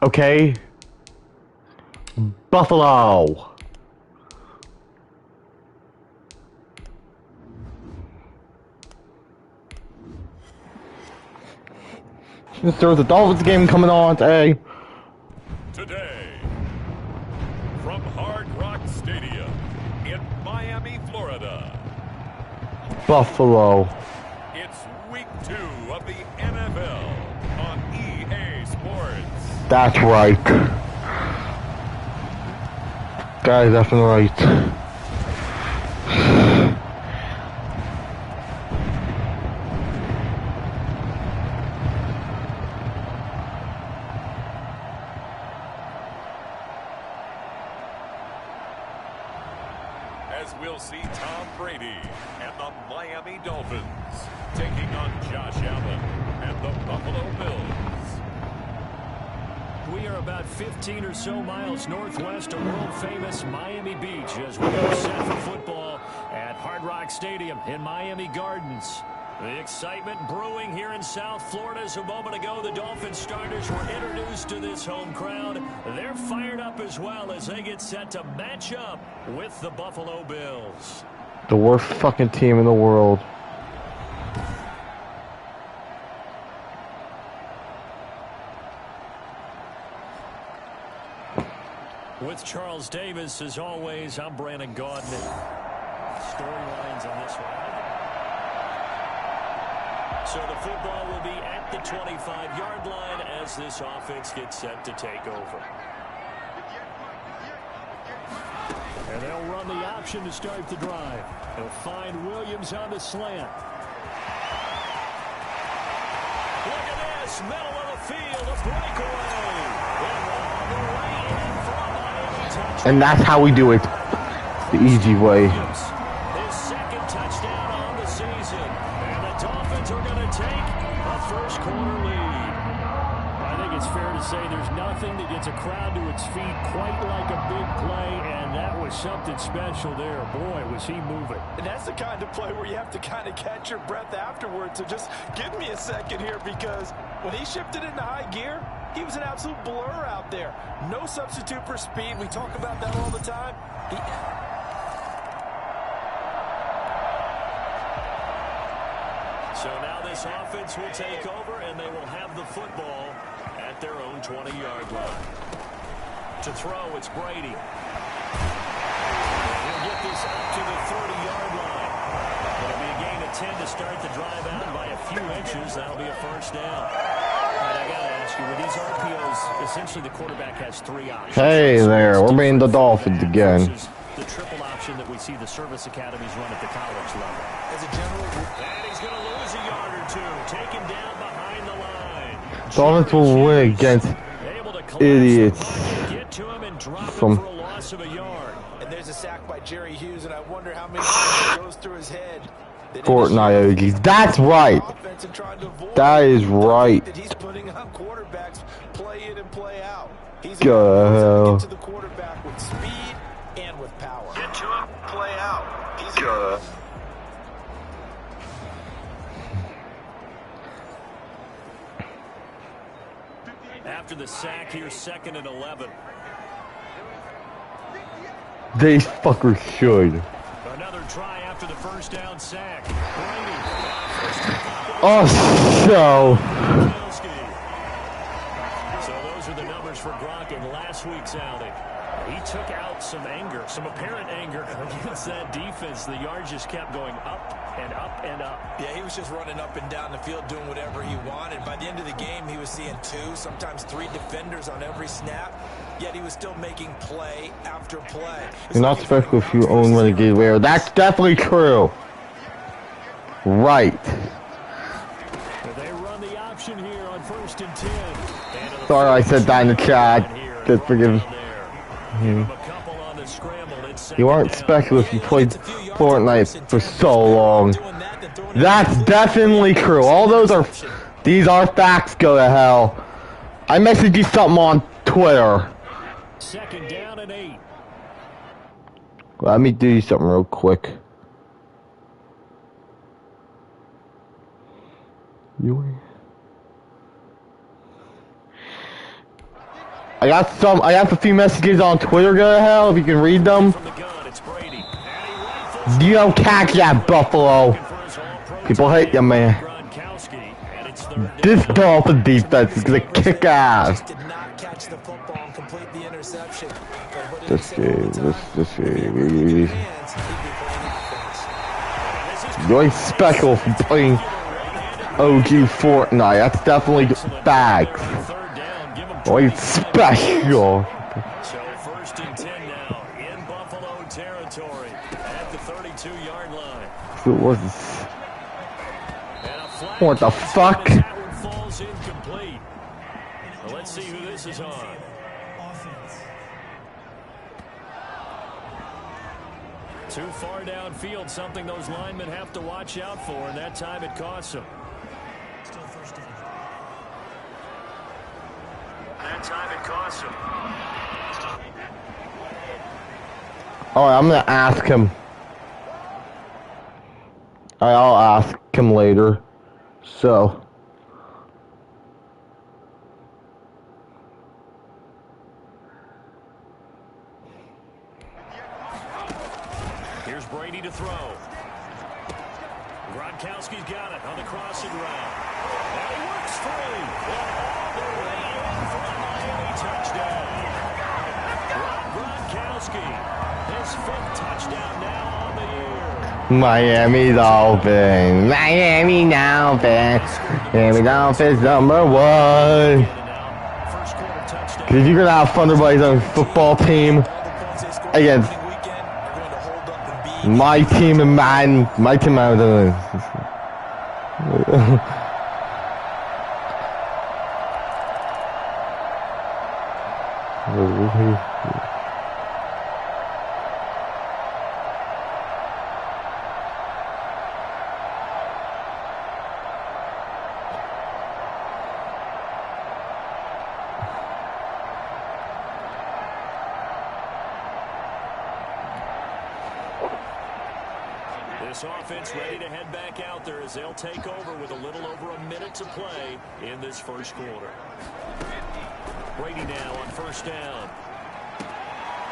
Okay? Buffalo! There's a Dolphins game coming on today. Today, from Hard Rock Stadium in Miami, Florida. Buffalo. It's week 2 of the NFL on EA Sports. That's right. That is definitely right. As we'll see Tom Brady and the Miami Dolphins taking on Josh Allen and the Buffalo Bills. We are about 15 or so miles northwest of world-famous Miami Beach as we are set for football at Hard Rock Stadium in Miami Gardens. The excitement brewing here in South Florida as a moment ago the Dolphins starters were introduced to this home crowd. They're fired up as well as they get set to match up with the Buffalo Bills. The worst fucking team in the world. With Charles Davis, as always, I'm Brandon Gaudin. Storylines on this one. So the football will be at the 25-yard line as this offense gets set to take over. And they'll run the option to start the drive. They'll find Williams on the slant. Look at this, middle of the field, a breakaway. And that's how we do it. The easy way. His second touchdown on the season. And the Dolphins are going to take a first quarter lead. I think it's fair to say there's nothing that gets a crowd to its feet quite like a big play, and that was something special there. Boy, was he moving. And that's the kind of play where you have to kind of catch your breath afterwards. So just give me a second here, because when he shifted into high gear, he was an absolute blur out there. No substitute for speed. We talk about that all the time. So now this offense will take over, and they will have the football at their own 20-yard line. To throw, it's Brady. He'll get this up to the 30-yard line. It'll be a gain of 10 to start the drive out by a few inches. That'll be a first down. And I got to ask you, with these RPOs, essentially the quarterback has 3 options. Hey there, we're being the Dolphins again. The triple option that we see the service academies run at the college level. As a general rule, And he's going to lose a yard or two. Taken down behind the line. Dolphins will win against idiots From for a loss of a yard. and there's a sack by Jerry Hughes, and I wonder how many times it goes through his head. Fortnite. That's right. That is right. That he's putting on quarterbacks play in and play out. He's Go. get to the quarterback with speed and with power. Get to him, play out. He's Go. After the sack, here's 2nd and 11. They fuckers should. Another try after the first down sack. Oh, so. So those are the numbers for Gronk in last week's outing. He took out some anger, some apparent anger against that defense. The yards just kept going up and up and up. Yeah, he was just running up and down the field doing whatever he wanted. By the end of the game, he was seeing 2, sometimes 3 defenders on every snap, yet he was still making play after play. You're not special if you own Renegade Rare. That's definitely true. Right. They run the option here on 1st and 10. Sorry I said that in the chat. Just forgive me. You aren't special if you played Fortnite for so long. That's definitely true. All those are... These are facts, go to hell. I messaged you something on Twitter. 2nd down and 8. Let me do something real quick. I got a few messages on Twitter, go to hell, if you can read them. You don't catch that, Buffalo. People hate you, man. This Dolphin defense is gonna kick ass. This game. You're special for playing OG Fortnite. That's definitely bags. You're special. So 1st and 10 now in Buffalo territory at the 32-yard line. What the fuck? That one falls incomplete. Well, let's see who this is on. Too far downfield, something those linemen have to watch out for, and that time it costs them. Still first down. That time it costs them. Alright, I'm gonna ask him. I'll ask him later. So. Here's Brady to throw. Gronkowski's got it on the crossing route. And he works free. All the way in for a Miami touchdown. Gronkowski, his 5th touchdown now on the year. Miami Dolphins. Miami Dolphins #1. Because you're going to have fun everybody's own football team against my team in Madden. My team in Madden. This offense ready to head back out there as they'll take over with a little over a minute to play in this first quarter. Brady now on 1st down.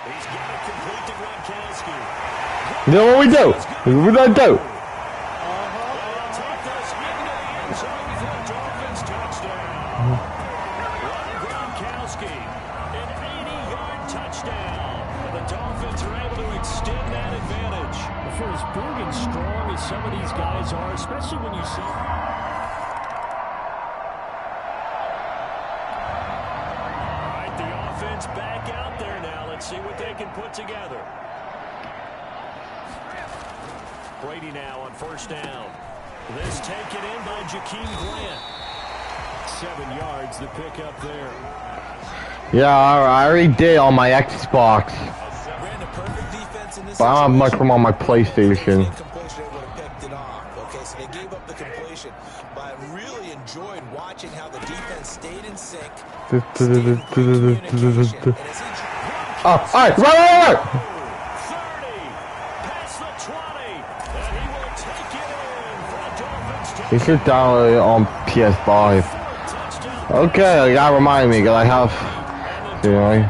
He's got it complete to Gronkowski. You know what we do? We don't do. They'll take this into the end zone for a Dolphins touchdown. Gronkowski, an 80-yard touchdown. And the Dolphins are able to extend that advantage. For as big and strong as some of these guys are, especially when you see... All right, the offense back out there now. Let's see what they can put together. Brady now on 1st down. This taken in by Jakeem Grant. 7 yards, the pickup there. Yeah, I already did on my Xbox. But I don't have much from on my PlayStation. Okay, so they gave up the completion, but I really enjoyed watching how the defense stayed in sync. Oh, alright, right. 30, past the 20, and he will take it in for a Dolphins touchdown. You should download it on PS5. Okay, that reminded me, because I have... You know, I think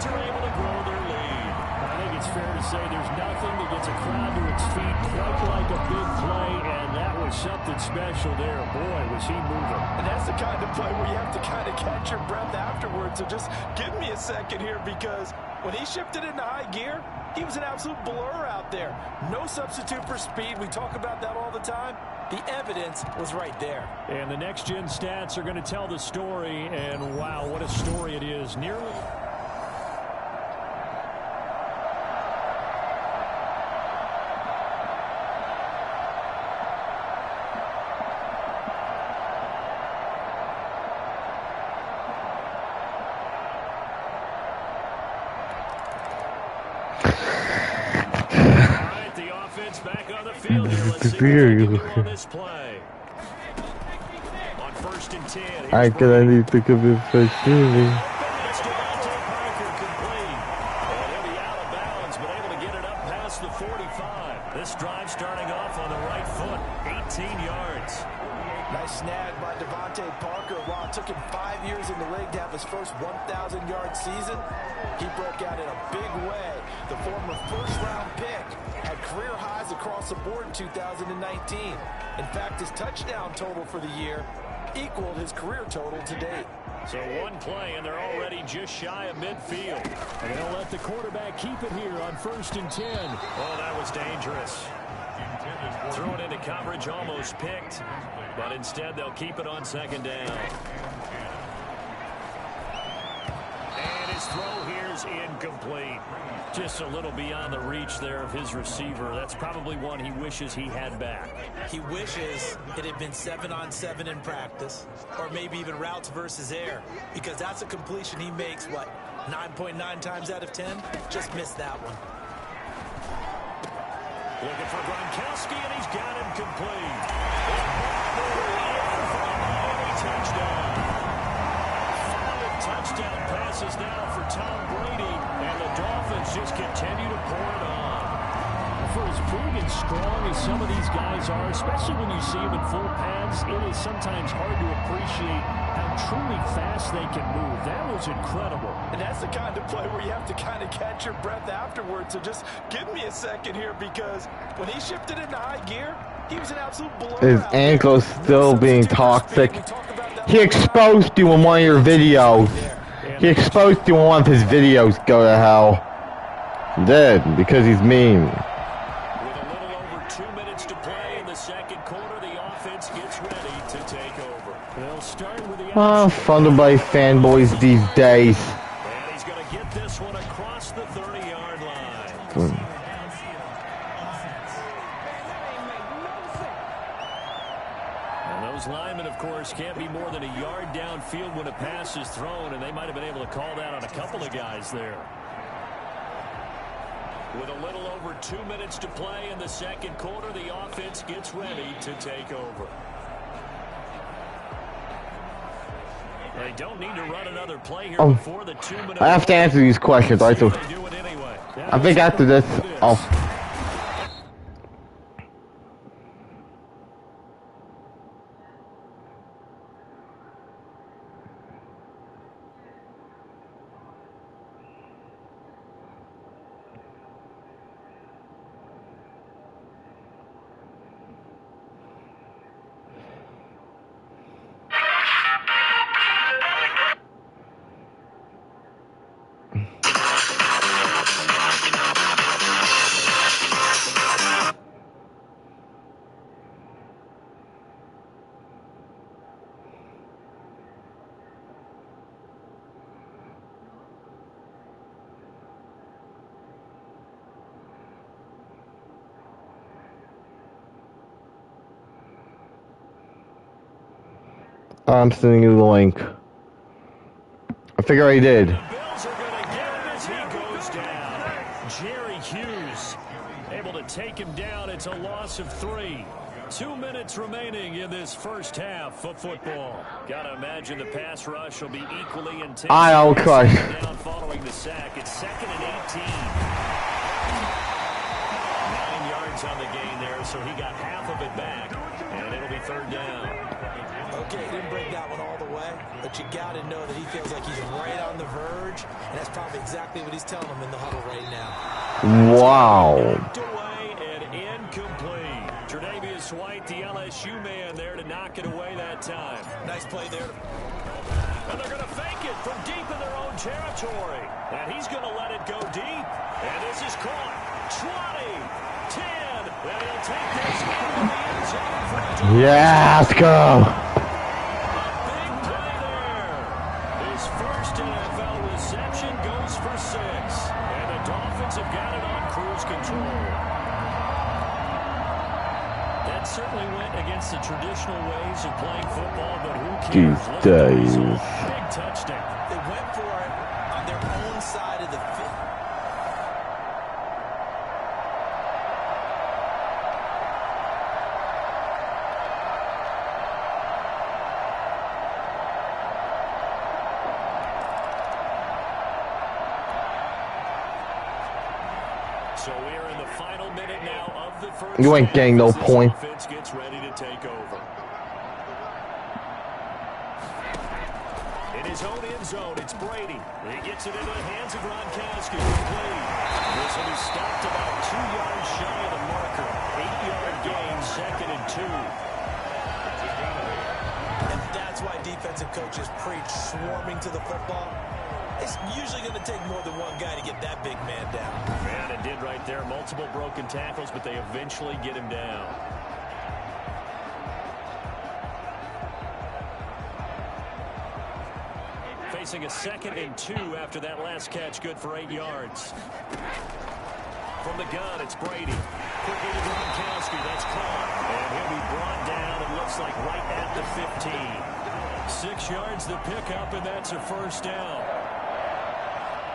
it's fair to say there's nothing that gets a crowd to its feet quite like a big play, and that was something special there. Boy, was he moving. And that's the kind of play where you have to kind of catch your breath afterwards. So just give me a second here, because when he shifted into high gear, he was an absolute blur out there. No substitute for speed. We talk about that all the time. The evidence was right there. And the next-gen stats are going to tell the story, and wow, what a story it is. Nearly... Back on the field here. Let's see what they can do on this play. On 1st and 10. I need to give it first. It's Devontae Parker complete. And he'll be out of bounds, but able to get it up past the 45. This drive starting off on the right foot. 18 yards. Nice snag by Devontae Parker. While it took him 5 years in the league to have his first 1,000-yard season. He broke out in a big way. The former first-round pick had career highs across the board in 2019. In fact, his touchdown total for the year equaled his career total to date. So one play, and they're already just shy of midfield. And they'll let the quarterback keep it here on 1st and 10. Oh, that was dangerous. Throw it into coverage, almost picked. But instead, they'll keep it on 2nd down. And his throw here's incomplete. Just a little beyond the reach there of his receiver. That's probably one he wishes he had back. He wishes it had been 7-on-7 in practice, or maybe even routes versus air, because that's a completion he makes, what, 9.9 times out of 10? Just missed that one. Looking for Gronkowski, and he's got him complete. Touchdown. 5 touchdown passes now for Tom Brady, and the Dolphins just continue to pour it on. For as big and strong as some of these guys are, especially when you see them in full pads, it is sometimes hard to appreciate how truly fast they can move. That was incredible. And that's the kind of play where you have to kind of catch your breath afterwards. So just give me a second here, because when he shifted into high gear, he was an absolute blur. His ankle's still being toxic. He exposed you in one of your videos. He exposed you in one of his videos. Go to hell. He did, because he's mean. With a little over 2 minutes to play in the 2nd quarter, the offense gets ready to take over. They'll start with the Funded by fanboys these days. And he's going to get this one across the 30-yard line. And those linemen, of course, can't be more than a yard downfield when a pass is thrown, and they might have been able to call that on a couple of guys there. With a little over 2 minutes to play in the 2nd quarter, the offense gets ready to take over. They don't need to run another play here before the 2-minute. I have to answer these questions, right? So I think after this, I'm sending you the link. I figure I did. The Bills are going to get him as he goes down. Jerry Hughes able to take him down. It's a loss of 3. 2 minutes remaining in this first half of football. Gotta imagine the pass rush will be equally intense. I'll crush. Down following the sack. It's 2nd and 18. 9 yards on the gain there, so he got half of it back, and it'll be 3rd down. Okay, he didn't break that one all the way, but you got to know that he feels like he's right on the verge, and that's probably exactly what he's telling him in the huddle right now. Wow. Knocked away and incomplete. Tre'Davious White, the LSU man, there to knock it away that time. Nice play there. And they're going to fake it from deep in their own territory. And he's going to let it go deep. And this is caught. 20, 10, and he'll take this into the end zone for a Yeah, let's go. big play there. His first NFL reception goes for 6. And the Dolphins have got it on cruise control. That certainly went against the traditional ways of playing football, but who cares? These Look at the days. result. Big touchdown. They went for it on their own side of the field. So we're in the final minute now of the first. You ain't getting no half as this point. Offense gets ready to take over. In his own end zone, it's Brady. He gets it into the hands of Gtastic. Complete. This will be stopped about 2 yards shy of the marker. 8-yard gain, 2nd and 2. And that's why defensive coaches preach swarming to the football. It's usually going to take more than one guy to get that big man down. Man, it did right there. Multiple broken tackles, but they eventually get him down. Facing a 2nd and 2 after that last catch, good for 8 yards. From the gun, it's Brady. Quickly to Gronkowski, that's caught. And he'll be brought down, it looks like right at the 15. 6 yards the pickup, and that's a first down.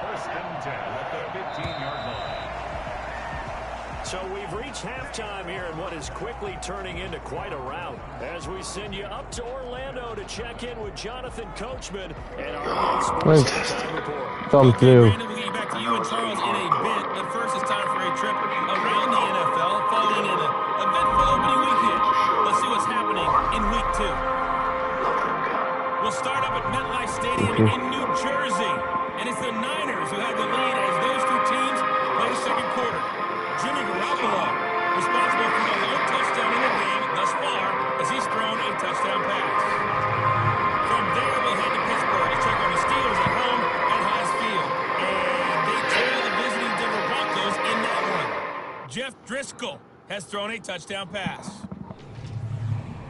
First and 10 at the 15-yard line. So we've reached halftime here in what is quickly turning into quite a rout. As we send you up to Orlando to check in with Jonathan Coachman and our Sports Halftime Report. Something new. Brandon, we'll get back to you and Charles in a bit, but first it's time for a trip around the NFL, following in an eventful opening weekend. Let's see what's happening in Week 2. We'll start up at MetLife Stadium in New Jersey, and it's the Niners who have the lead as those two teams play the second quarter. Jimmy Garoppolo, responsible for the lone touchdown in the game thus far, as he's thrown a touchdown pass. From there, we'll head to Pittsburgh to check on the Steelers at home at Heinz Field. And they trail the visiting Denver Broncos in that one. Jeff Driscoll has thrown a touchdown pass.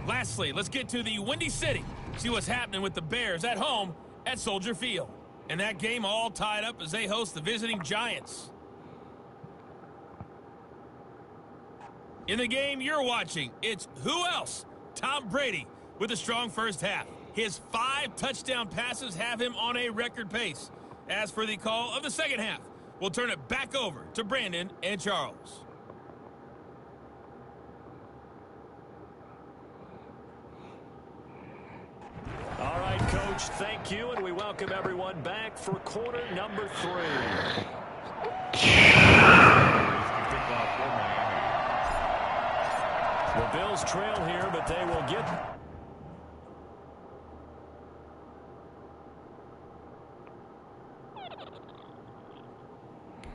Lastly, let's get to the Windy City. See what's happening with the Bears at home at Soldier Field. And that game all tied up as they host the visiting Giants. In the game you're watching, it's who else? Tom Brady with a strong first half. His 5 touchdown passes have him on a record pace. As for the call of the second half, we'll turn it back over to Brandon and Charles. All right, Coach, thank you, and we welcome everyone back for quarter number 3. The Bills trail here, but they will get...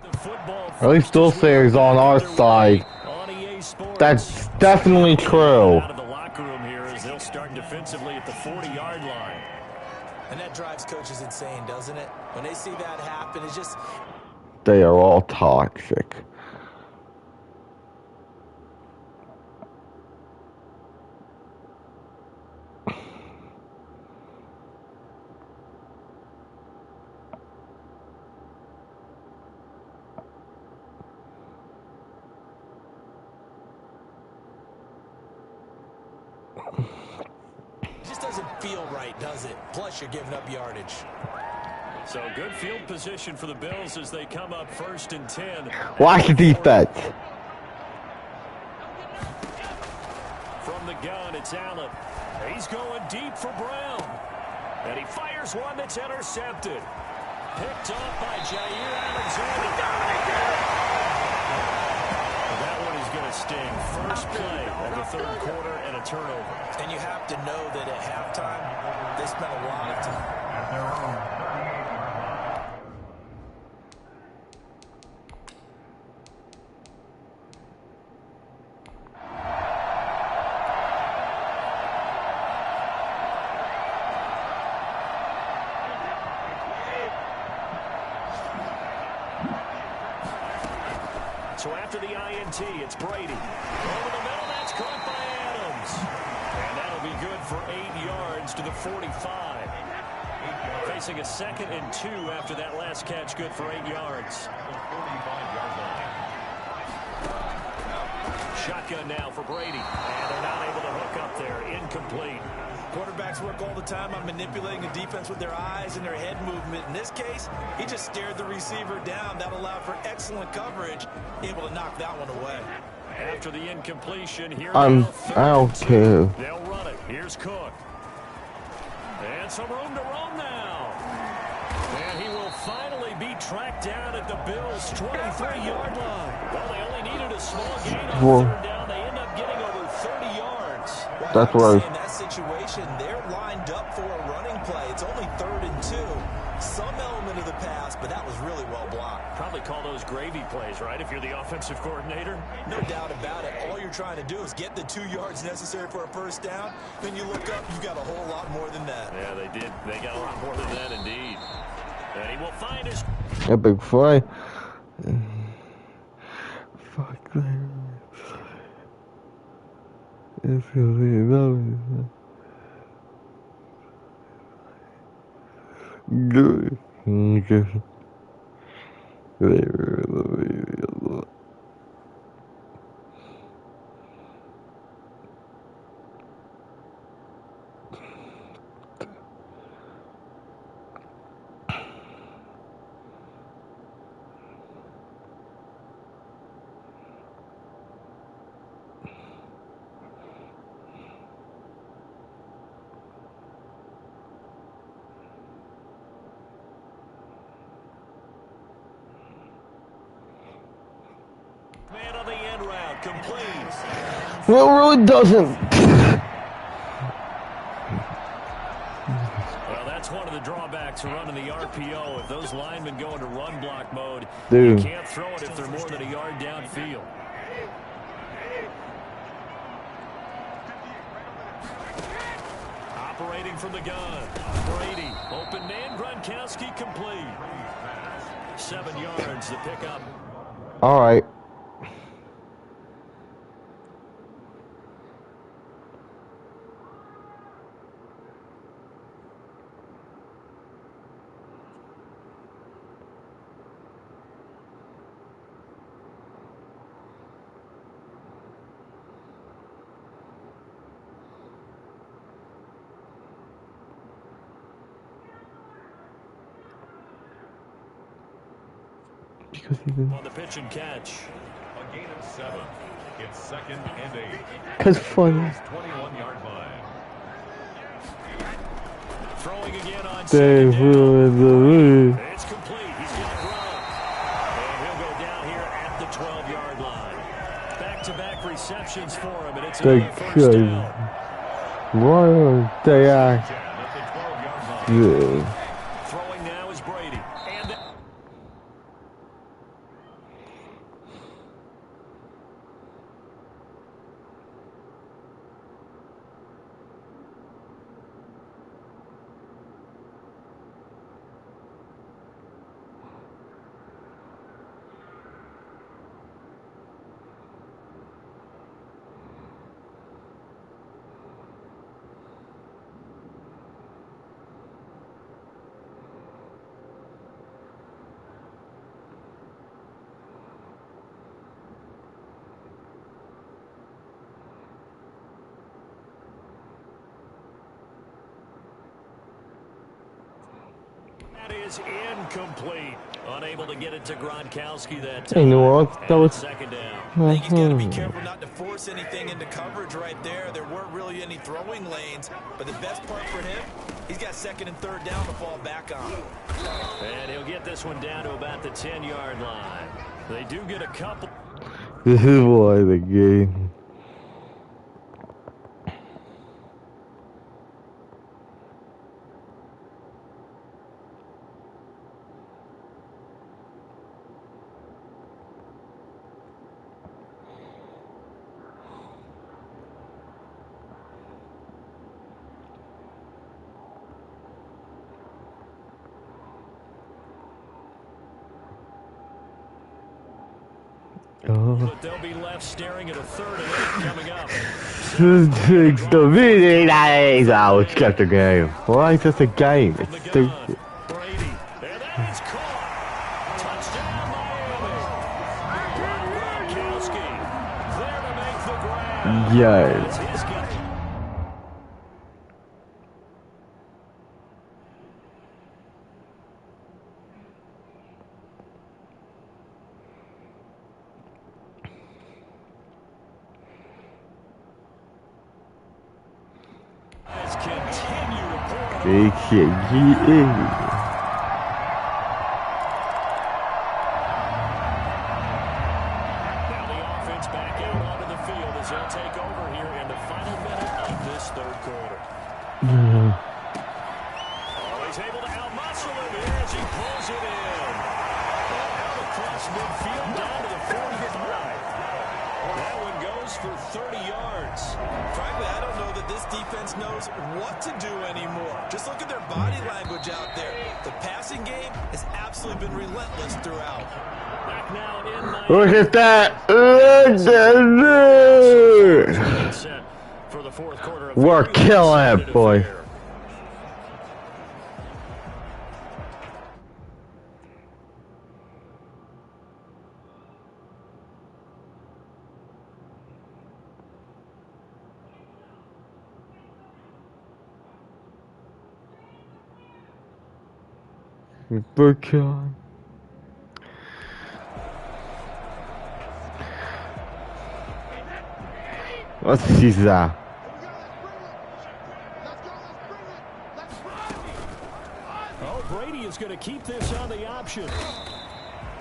the football. At least they'll say he's on our side. That's definitely true. Out of the locker room here as they'll start defensively at the 40-yard line. And that drives coaches insane, doesn't it? When they see that happen, it's just... They are all toxic. Feel right, does it? Plus, you're giving up yardage. So good field position for the Bills as they come up 1st and 10. Watch the defense. From the gun, it's Allen. He's going deep for Brown. And he fires one that's intercepted. Picked off by Jair Alexander. That one is going to sting. First play of the 3rd quarter and a turnover. And you have to know that at halftime, they spent a lot of time. So after the INT, it's Brady. Over the middle, that's caught by Adams. And that'll be good for 8 yards to the 45. Facing a 2nd and 2 after that last catch, good for 8 yards. Shotgun now for Brady. And they're not able to hook up there. Incomplete. Quarterbacks work all the time on manipulating the defense with their eyes and their head movement. In this case, he just stared the receiver down. That allowed for excellent coverage, able to knock that one away. After the incompletion, here I'm out too. They'll run it. Here's Cook. And some room to roam now. And he will finally be tracked down at the Bills' 23-yard line. Well, they only needed a small gain on 3rd down. They end up getting over 30 yards. That's right. In that situation, they're lined up for a running play. It's only only 3rd and 2. Some element of the pass, but that was really well blocked. Probably call those gravy plays, right, if you're the offensive coordinator? No doubt about it. All you're trying to do is get the 2 yards necessary for a first down. Then you look up, you've got a whole lot more than that. Yeah, they did. They got a lot more than that, indeed. And he will find his... Epic fly. Fuck that. It's gonna be another. Good. Okay. Man on the end route, complete. No, it really doesn't. Well, that's one of the drawbacks of running the RPO. If those linemen go into run block mode, Dude. you can't throw it if they're more than a yard downfield. Operating from the gun, Brady, open man, Gronkowski complete. 7 yards to pick up. All right. On the pitch and catch. A gain of 7. It's 2nd and 8. Cause fun. 21-yard line. Throwing again on They second down. ruined the move. It's complete. He's going to run. And he'll go down here at the 12-yard line. Back-to-back receptions for him, and it's They another first could. down. Why don't they act 10 at the 12-yard line. good? Throwing now is Brady. And that is incomplete. Unable to get it to Gronkowski that time. Hey, you know what? That And was. it's second down. I think he's got to be careful not to force anything into coverage right there. There weren't really any throwing lanes, but the best part for him, he's got 2nd and 3rd down to fall back on. And he'll get this one down to about the 10-yard line. They do get a couple. This is why the game. But they'll be left staring at a 3rd and 8 coming up. It's the video days. Oh, it's just a game. Why is this a game? From the It's gun, stupid. Brady. And that is caught. Touchdown, Miami. Gronkowski there to make the grab. Yeah. It's his game. Has continued to pour. Big shit. Yeah. Now the offense back out onto the field as he'll take over here in the final minute of this 3rd quarter. Always able to outmuscle him as he pulls it in. Out across midfield down to the 45. That one goes for 30 yards. Frankly, I don't know that this defense knows what to do anymore. Just look at their body language out there. The passing game has absolutely been relentless throughout. Back now in Look at that! Look at that! for the fourth quarter of We're killing it, boy. We're killing. Let's see that. Oh, Brady is going to keep this on the option.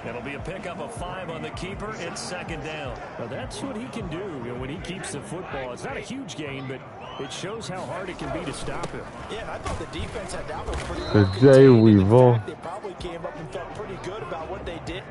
It'll be a pickup of 5 on the keeper. It's second down. Well, that's what he can do when he keeps the football. It's not a huge gain, but it shows how hard it can be to stop him. Yeah, and I thought the defense had that one pretty well The day we contained. In won. fact, they probably came up and felt pretty good about what they did.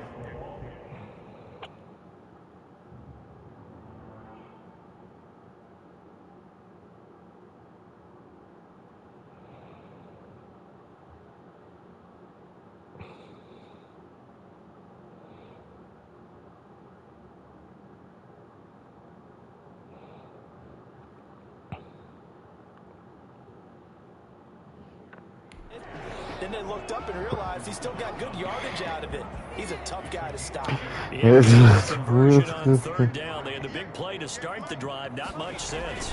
Then they looked up and realized he still got good yardage out of it. He's a tough guy to stop. Conversion on third down. They had the big play to start the drive. Not much sense.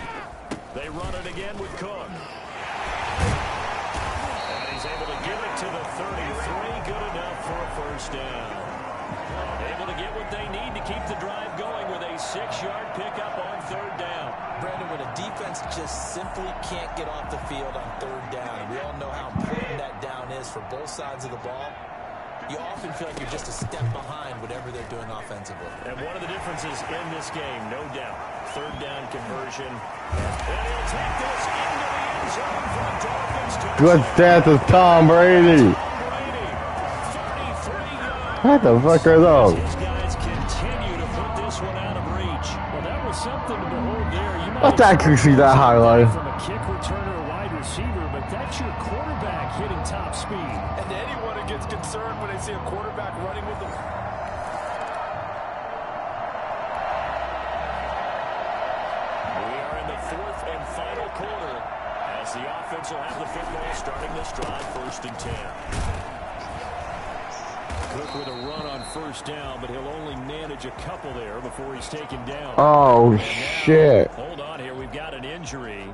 They run it again with Cook. And he's able to give it to the 33. Good enough for a first down. Able to get what they need to keep the drive going with a 6-yard pickup on third down. Brandon, when a defense just simply can't get off the field on third down, we all know how important that down is for both sides of the ball. You often feel like you're just a step behind whatever they're doing offensively. And one of the differences in this game, no doubt, third down conversion. And he'll take this into the end zone for the Dolphins. Good stats of Tom Brady. What the fuck are those? His guys continue to put this one out of reach. Well, that was something to behold there. You might Let's actually see that highlight. from a kick returner or wide receiver, but that's your quarterback hitting top speed. And anyone who gets concerned when they see a quarterback running with them. We are in the fourth and final quarter as the offense will have the football starting this drive, 1st and 10. Cook with a run on first down, but he'll only manage a couple there before he's taken down. Oh shit. Hold on here, we've got an injury.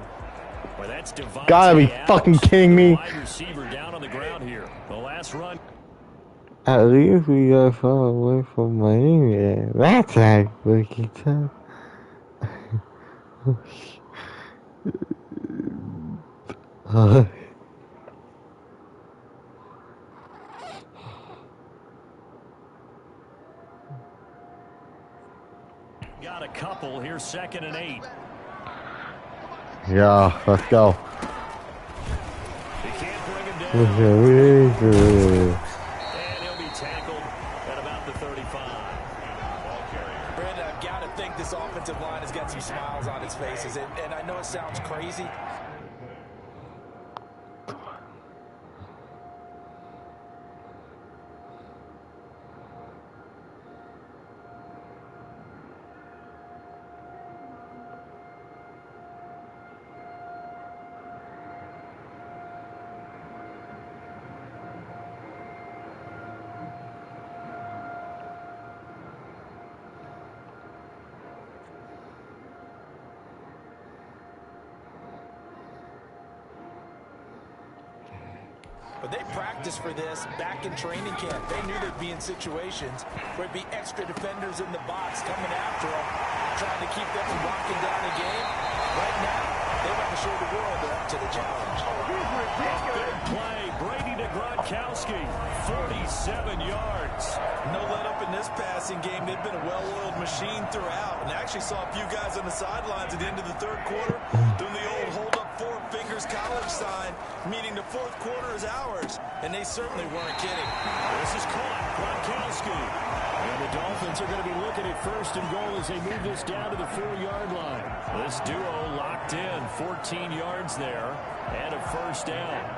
Well, that's Devontae Gotta be Adams, fucking kidding me. wide receiver down on the ground here. The last run. At least we got far away from Miami. That's actually tough. Got a couple here, 2nd and 8. Yeah, let's go. They can't bring him down. Look And he'll be tackled at about the 35. Brandon, I've got to think this offensive line has got some smiles on its faces. And I know it sounds crazy. But they practiced for this back in training camp. They knew they'd be in situations where it'd be extra defenders in the box coming after them, trying to keep them from locking down the game. Right now, they want to show the world they're up to the challenge. Big play, Brady to Gronkowski, 47 yards. No let up in this passing game. They've been a well-oiled machine throughout. And I actually saw a few guys on the sidelines at the end of the third quarter doing the old hold up 4 fingers Rutgers College sign, meaning the fourth quarter is ours. And they certainly weren't kidding. This is caught. Gtastic. And the Dolphins are going to be looking at first and goal as they move this down to the 4-yard line. This duo locked in. 14 yards there and a first down.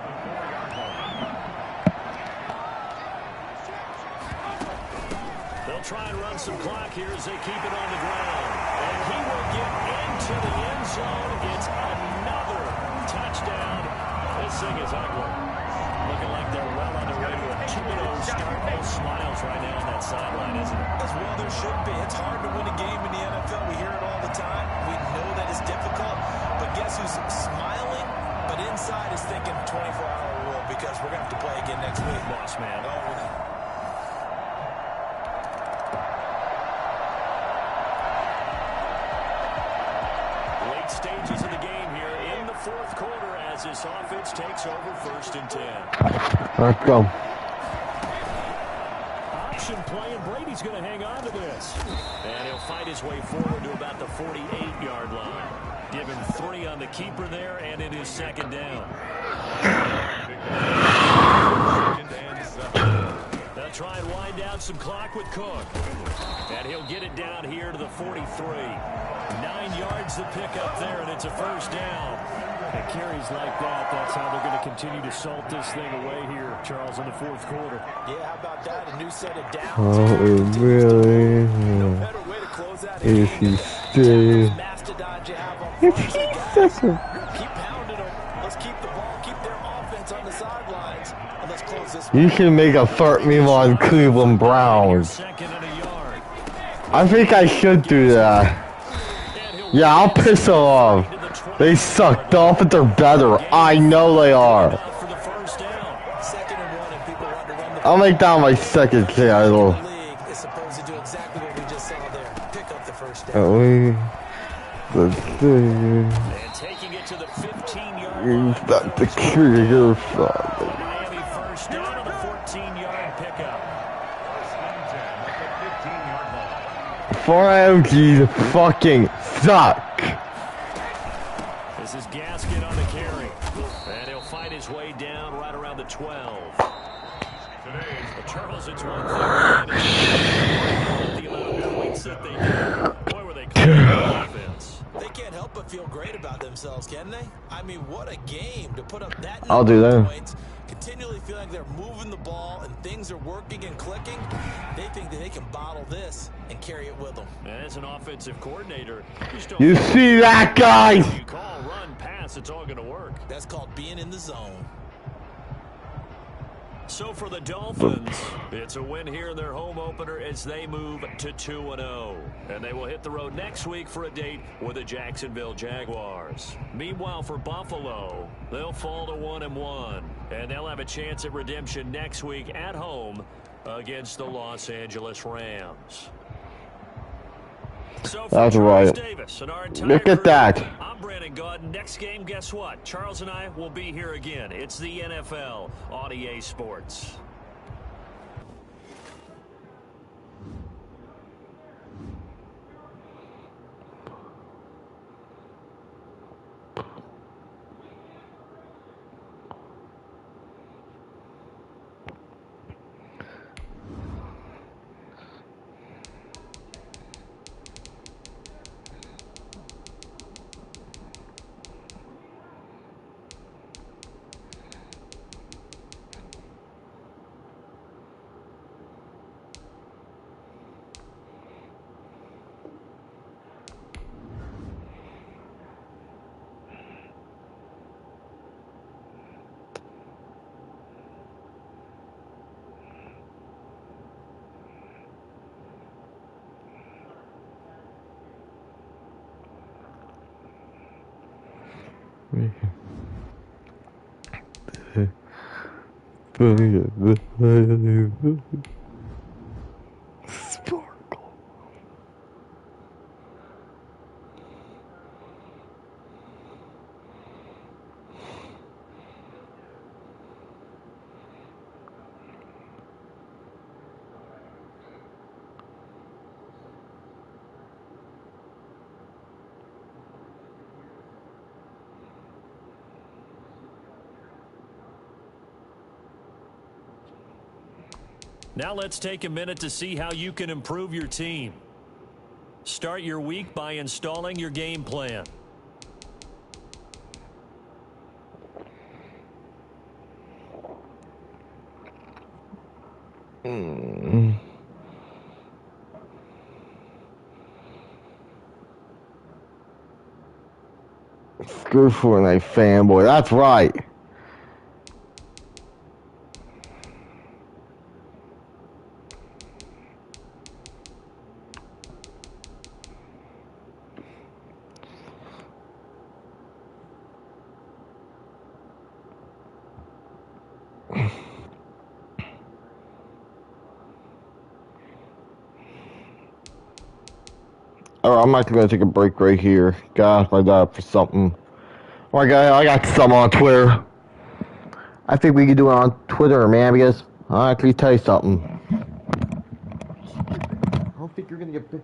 They'll try and run some clock here as they keep it on the ground. And he will get into the end zone. It's another touchdown. This thing is ugly. Looking like they're well on their way to a 2-0 start. No smiles right now on that sideline, isn't it? As well there should be. It's hard to win a game in the NFL. We hear it all the time. We know that it's difficult. But guess who's smiling? But inside is thinking 24-hour rule because we're going to have to play again next week. Boss man. Late stages of the game here in the fourth quarter as this offense takes over 1st and 10. Let's go. Option play, and Brady's going to hang on to this. And he'll fight his way forward to about the 48-yard line. Give him 3 on the keeper there, and it is 2nd down. They'll try and wind down some clock with Cook. And he'll get it down here to the 43. 9 yards to pick up there, and it's a first down. And carries like that, that's how they're going to continue to salt this thing away here, Charles, in the fourth quarter. Yeah, how about that? A new set of downs. Oh, really? No better way to close out a Is game he than still? mastodons you have on front. Keep pounding them. Let's keep the ball, keep their offense on the sidelines, and let's close this. You should make a third meme on Cleveland Browns. 2nd and a yard. I think I should do that. Yeah, I'll piss them off. They suck. Dolphins are better. I know they are. For the first down. 2nd and 1, and people want to run the I'll make that my second title. league is supposed to do exactly what we just saw there. Pick up the first down. And taking it to the 15-yard line. That's the trigger. Miami first down on the 14-yard pickup. 4 OGs fucking suck. This is Gaskin on the carry. And he'll fight his way down right around the 12. Charles, it's one thing. The amount of points that they do. Boy, were they close on offense. They can't help but feel great about themselves, can they? I mean, what a game to put up that I'll do number of that. points, continually feeling like they're moving the ball and things are working and clicking. They think that they can bottle this and carry it with them. And as an offensive coordinator, You see that, guys? You call, run, pass, it's all going to work. That's called being in the zone. So for the Dolphins, it's a win here in their home opener as they move to 2-0. And they will hit the road next week for a date with the Jacksonville Jaguars. Meanwhile, for Buffalo, they'll fall to 1-1. And they'll have a chance at redemption next week at home against the Los Angeles Rams. So for That's Charles right. Davis and our entire Look at crew, that. I'm Brandon Gaudin. Next game, guess what? Charles and I will be here again. It's the NFL on EA Sports. Sparkle. Now let's take a minute to see how you can improve your team. Start your week by installing your game plan. Screw Fortnite fanboy. That's right. Alright, I'm actually gonna take a break right here. Gosh, I got for something. Oh my god, I got some on Twitter. I think we can do it on Twitter, man, because I'll actually tell you something. I don't think you're gonna get big.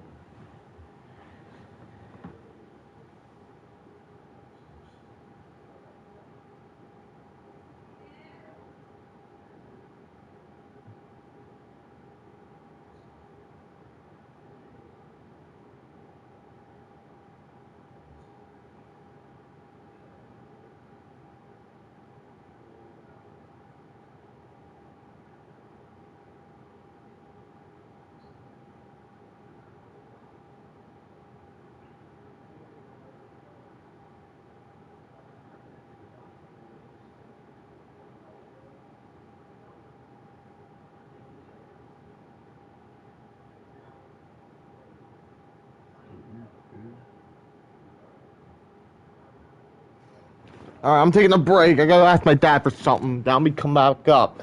Alright, I'm taking a break. I gotta ask my dad for something. Then we come back up.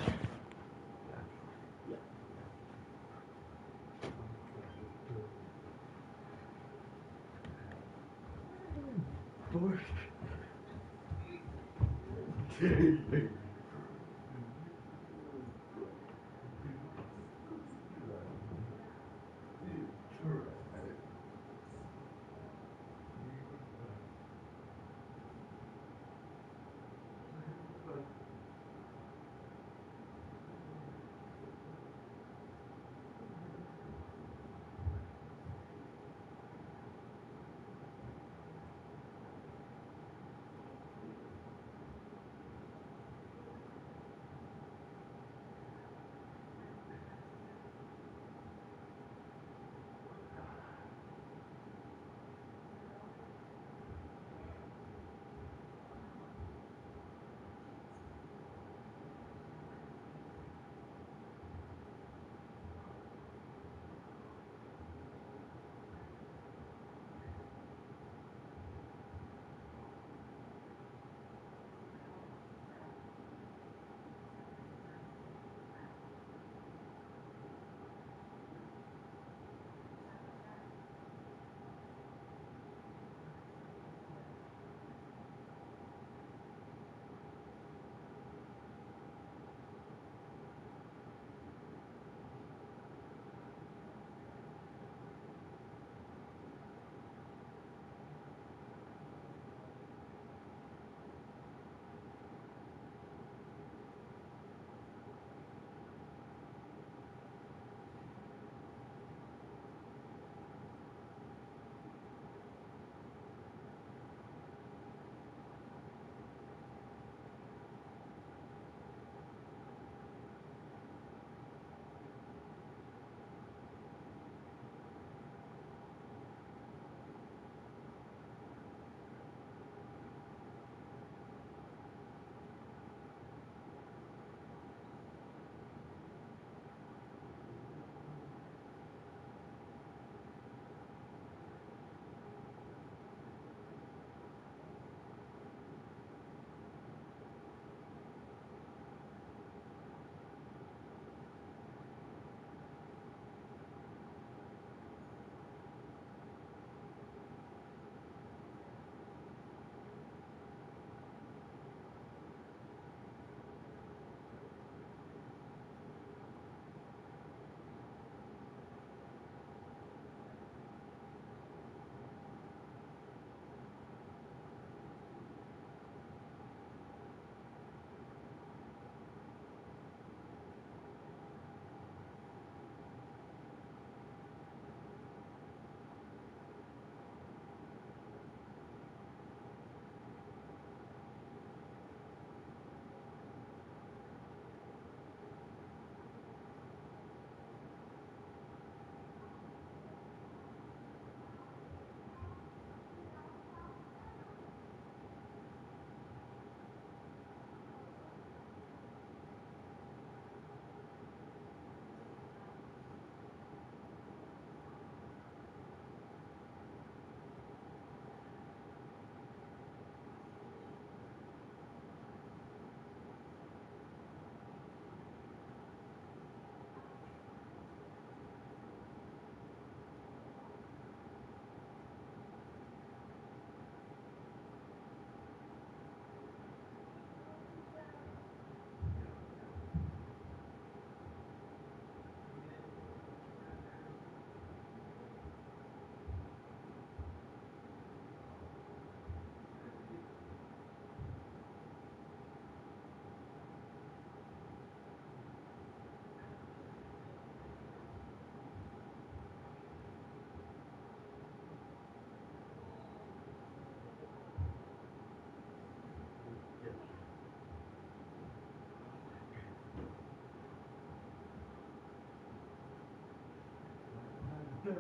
The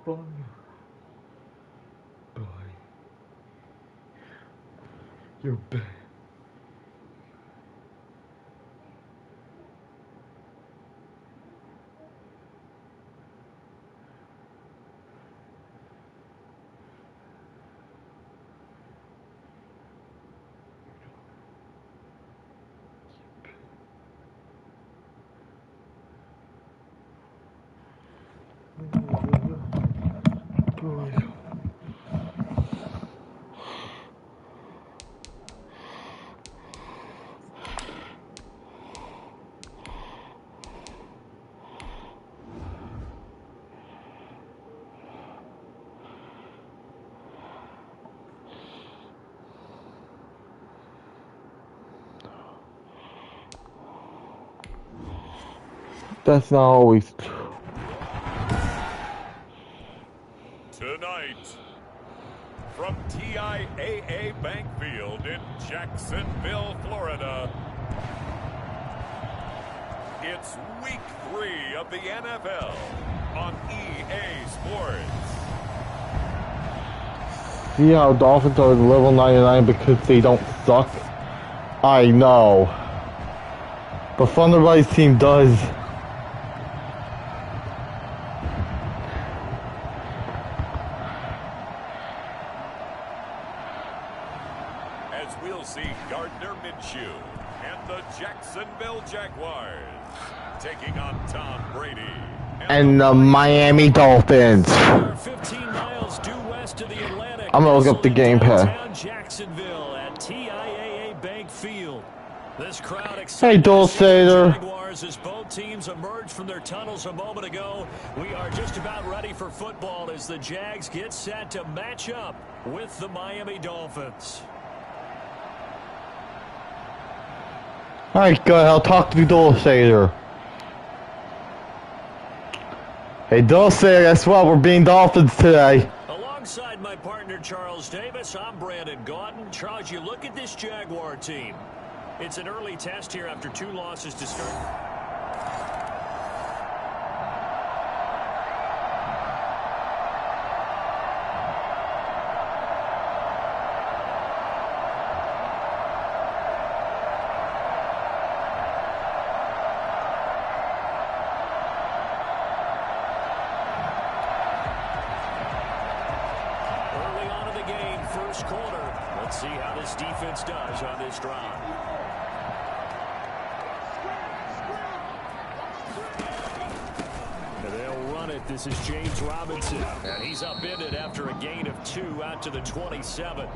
fun boy. You're back. That's not always true. Tonight, from TIAA Bank Field in Jacksonville, Florida, it's Week 3 of the NFL on EA Sports. See how Dolphins are level 99 because they don't suck? I know. But Thunderboy's team does. As we'll see Gardner Minshew and the Jacksonville Jaguars taking on Tom Brady And the Miami Dolphins. 15 miles due west of the Atlantic. I'm gonna look up the game pad. Jacksonville at TIAA Bank Field. This crowd Hey, Dulcator. Jaguars as both teams emerged from their tunnels a moment ago. We are just about ready for football as the Jags get set to match up with the Miami Dolphins. Alright, good. I'll talk to the Dulcator. Hey, Dulcator, guess what? We're being Dolphins today. Alongside my partner, Charles Davis, I'm Brandon Gaudin. Charles, you look at this Jaguar team. It's an early test here after 2 losses to start. Early on in the game, first quarter. Let's see how this defense does on this drive. They'll run it. This is James Robinson, and he's upended after a gain of 2 out to the 27.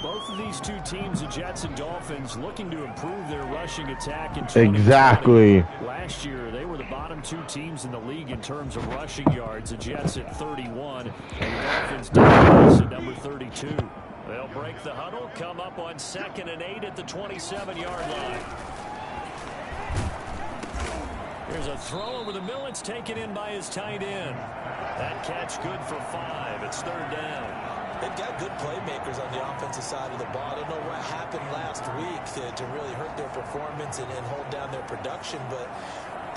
Both of these two teams, the Jets and Dolphins, looking to improve their rushing attack in 2020. Exactly. Last year, they were the bottom 2 teams in the league in terms of rushing yards. The Jets at 31, and the Dolphins down at number 32. They'll break the huddle, come up on 2nd and 8 at the 27-yard line. Here's a throw over the middle. It's taken in by his tight end. That catch good for 5. It's 3rd down. They've got good playmakers on the offensive side of the ball. I don't know what happened last week to really hurt their performance and hold down their production, but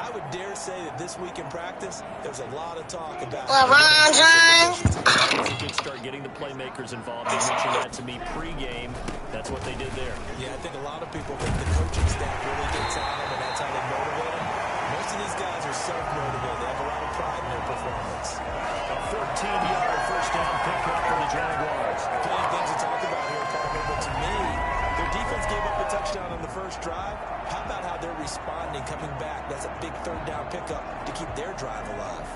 I would dare say that this week in practice, there's a lot of talk about LeBron James. It's a good start getting the playmakers involved. They mentioned that to me pregame. That's what they did there. Yeah, I think a lot of people think the coaching staff really gets on them, and that's how they motivate them. Most of these guys are self-motivated. They have a lot of pride in their performance. A 14-yard first down pickup for the Jaguars. Plenty of things to talk about here, partner, but to me, their defense gave up a touchdown on the first drive. How about how they're responding, coming back? That's a big 3rd down pickup to keep their drive alive.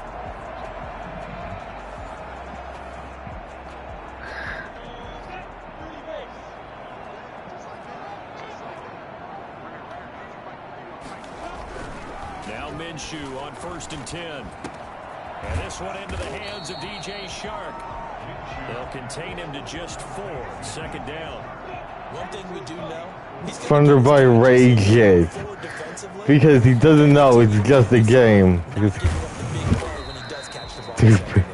Now Minshew on 1st and 10. And this one into the hands of DJ Shark. They'll contain him to just 4. 2nd down. One thing we do know, he's Thunder by rages. Because he doesn't know it's just a game. Stupid.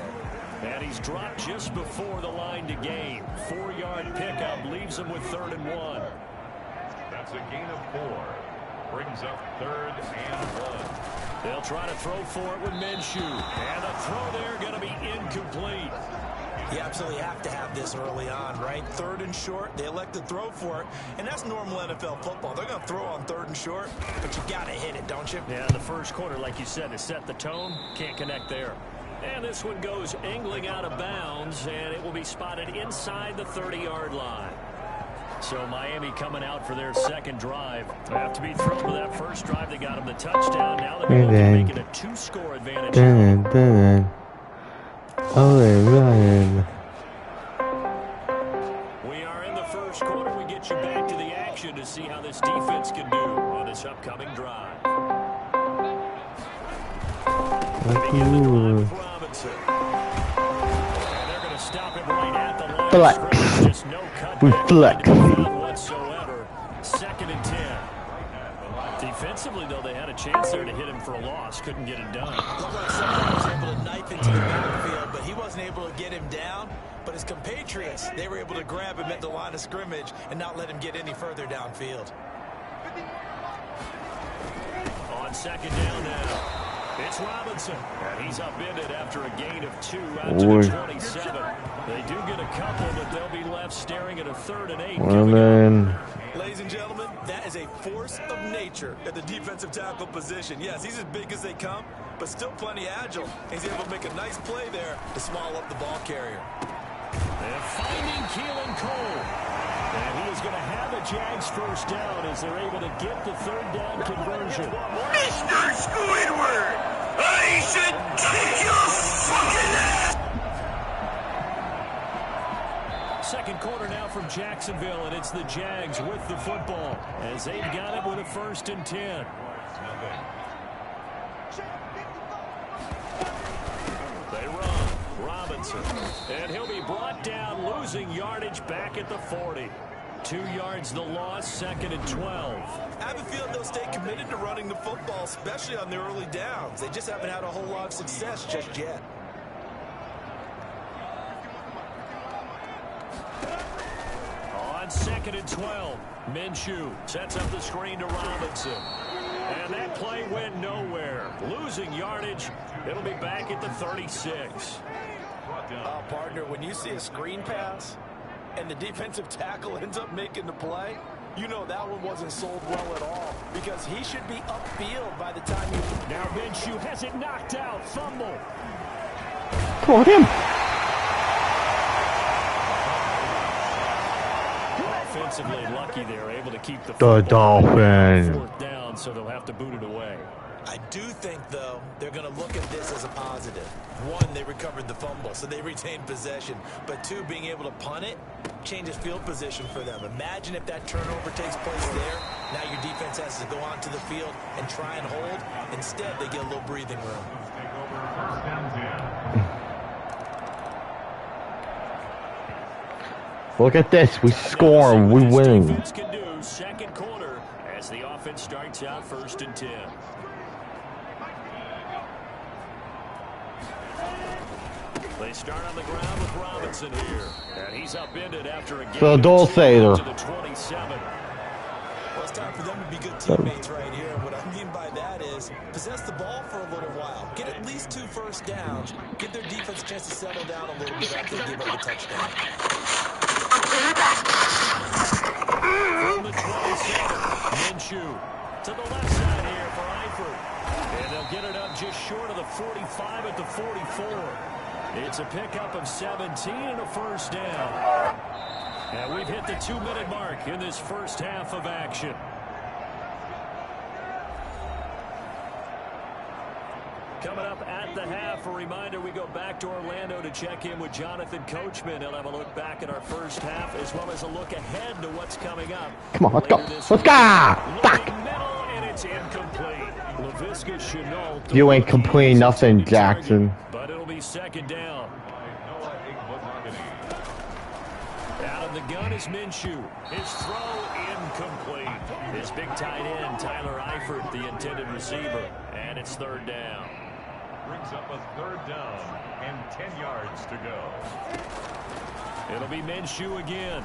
And he's dropped just before the line to gain. 4-yard pickup leaves him with 3rd and 1. That's a gain of 4. Brings up 3rd and 1. They'll try to throw for it with Minshew. And the throw there going to be incomplete. You absolutely have to have this early on, right? 3rd and short, they elect to throw for it, and that's normal NFL football. They're going to throw on 3rd and short, but you got to hit it, don't you? Yeah, the first quarter, like you said, to set the tone, can't connect there. And this one goes angling out of bounds, and it will be spotted inside the 30-yard line. So Miami coming out for their 2nd drive. They have to be thrilled with that first drive. They got them the touchdown. Now they're going to make it a 2-score advantage. Oh, Ryan. We are in the first quarter. We get you back to the action to see how this defense can do on this upcoming drive. Begin the drive with Robinson. And they're going to stop him right at the line. Flex. Just no cut We back flex. whatsoever. 2nd and 10. Defensively, though, they had a chance there to hit him for a loss. Couldn't get it done. Looked like somebody was able to knife into the backfield, but he wasn't able to get him down. But his compatriots, they were able to grab him at the line of scrimmage and not let him get any further downfield. On 2nd down now. It's Robinson, and he's upended after a gain of 2 out to the 27. They do get a couple, but they'll be left staring at a 3rd and 8. Well, then. Ladies and gentlemen, that is a force of nature at the defensive tackle position. Yes, he's as big as they come, but still plenty agile. He's able to make a nice play there to small up the ball carrier. And finding Keelan Cole. And he is going to have a Jags first down as they're able to get the 3rd down conversion. Mr. Squidward, I should kick your fucking ass! 2nd quarter now from Jacksonville, and it's the Jags with the football as they've got it with a 1st and 10. They run. Robinson. And he'll be brought down, losing yardage back at the 40. 2 yards the loss, 2nd and 12. I have a feeling they'll stay committed to running the football, especially on the early downs. They just haven't had a whole lot of success just yet. On 2nd and 12, Minshew sets up the screen to Robinson. And that play went nowhere. Losing yardage, it'll be back at the 36. Partner, when you see a screen pass and the defensive tackle ends up making the play, you know that one wasn't sold well at all because he should be upfield by the time you... Now Minshew has it knocked out. Fumble. Come on, him. Offensively lucky they're able to keep the Dolphins. 4th down, so they'll have to boot it away. I do think, though, they're going to look at this as a positive. 1, they recovered the fumble, so they retained possession. But 2, being able to punt it changes field position for them. Imagine if that turnover takes place there. Now your defense has to go onto the field and try and hold. Instead, they get a little breathing room. Look at this. We score. We win. Defense can do 2nd quarter as the offense starts out 1st and 10. They start on the ground with Robinson here, and he's upended after a game So Dulce there. to the 27. Well, it's time for them to be good teammates right here. What I mean by that is possess the ball for a little while. Get at least 2 first downs. Give their defense a chance to settle down a little bit after they give up the touchdown. From the 27, Minshew to the left side here for Eifert. And they'll get it up just short of the 45 at the 44. It's a pickup of 17 and a first down. And we've hit the 2-minute mark in this first half of action. Coming up at the half, a reminder, we go back to Orlando to check in with Jonathan Coachman. He'll have a look back at our first half as well as a look ahead to what's coming up. Come on, let's go. Let's go. Back. Middle, and it's incomplete. Laviska Shenault. You ain't completing nothing, Jackson. But it'll be second down. Out of the gun is Minshew. His throw incomplete. His big tight end, Tyler Eifert, the intended receiver. And it's third down. Brings up a third down and 10 yards to go. It'll be Minshew again.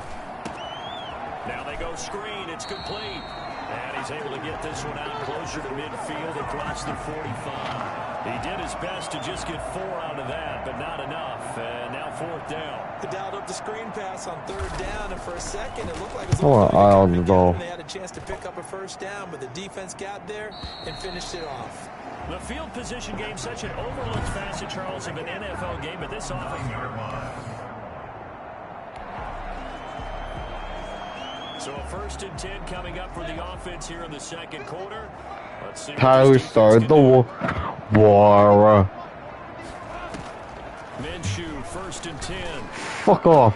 Now they go screen. It's complete. And he's able to get this one out closer to midfield across the 45. He did his best to just get 4 out of that, but not enough. And now fourth down. They dialed up the screen pass on third down, and for a second, it looked like it was on the ball. They had a chance to pick up a first down, but the defense got there and finished it off. The field position game, such an overlooked facet, Charles, of an NFL game, but this offense. So a 1st and 10 coming up for the offense here in the second quarter. Let's see. Tyler started the war. Minshew, 1st and 10. Fuck off.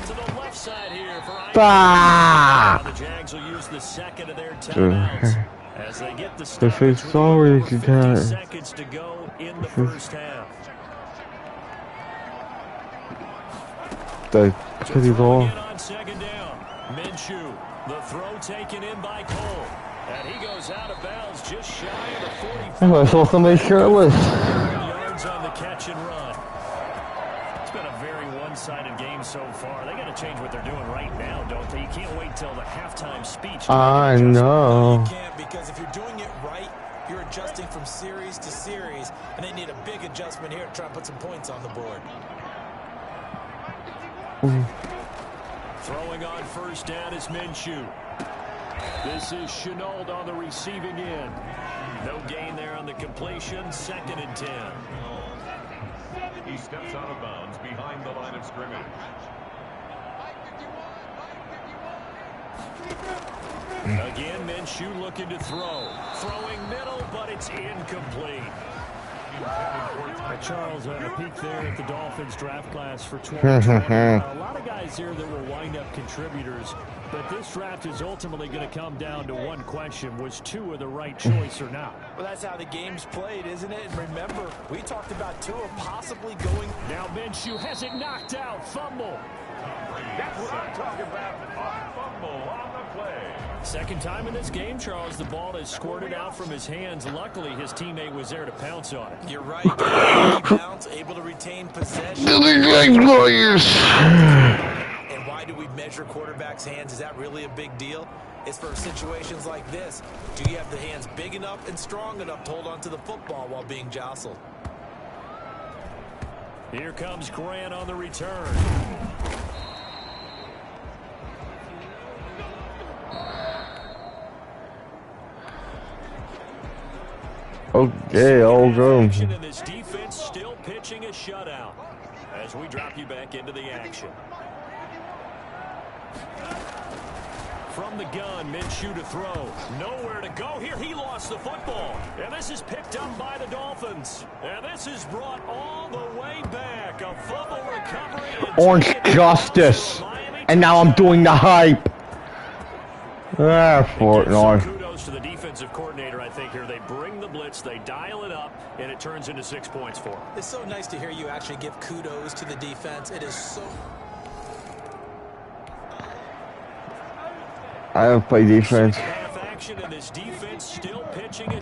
To the left side here for Bah! the Jags will use the second of their timeouts as they get the This is sorry, 50 seconds to go in the first half. Because he's all. On second down, Minshew, the throw taken in by Cole, and he goes out of bounds just shy of the 45. I saw somebody shirtless. Yards on the catch and run. It's been a very one-sided game so far. They got to change what they're doing right now, don't they? You can't wait till the halftime speech. I know. You can't, because if you're doing it right, you're adjusting from series to series, and they need a big adjustment here to try and put some points on the board. Throwing on first down is Minshew. This is Shenault on the receiving end. No gain there on the completion. 2nd and 10. He steps out of bounds behind the line of scrimmage. Again, Minshew looking to throw. Throwing middle, but it's incomplete. Charles, a peek there at the Dolphins draft class for 2020. A lot of guys here that will wind up contributors, but this draft is ultimately going to come down to one question: was Tua the right choice or not? Well, that's how the game's played, isn't it? And remember, we talked about Tua possibly going. Now Minshew has it knocked out. Fumble. That's what I'm talking about. A fumble on the play. Second time in this game, Charles, the ball is squirted out from his hands. Luckily, his teammate was there to pounce on it. You're right. Bounce, able to retain possession. And why do we measure quarterbacks' hands? Is that really a big deal? It's for situations like this. Do you have the hands big enough and strong enough to hold on to the football while being jostled? Here comes Grant on the return. Okay, all go. This defense still pitching a shutout as we drop you back into the action. From the gun, Minshew to throw. Nowhere to go here. He lost the football. And this is picked up by the Dolphins. And this is brought all the way back. A fumble recovery. Orange justice. And now I'm doing the hype. Fortnite. Kudos to the defensive coordinator, I think, here. They bring the blitz, they dial it up, and it turns into 6 points for them. It's so nice to hear you actually give kudos to the defense. It is so... I don't play defense.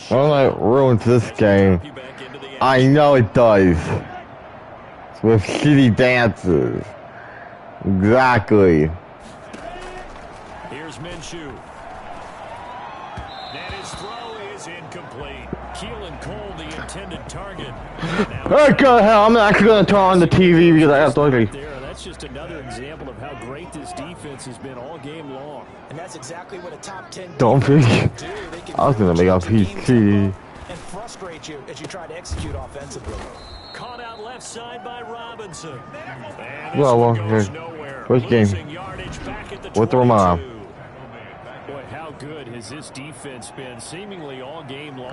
Well, that ruins this game. I know it does. With shitty dances. Exactly. Here's Minshew. And his throw is incomplete. Keelan Cole, the intended target. What the hell? I'm actually going to turn on the TV because I have to. That's just another example of how great this defense has been all game long. And that's exactly what a top 10 don't think I was going to make a PC. And frustrate you as you try to execute offensively. Caught out left side by Robinson. Well, first game. With the Ramon. Boy, how good has this defense been seemingly all game long?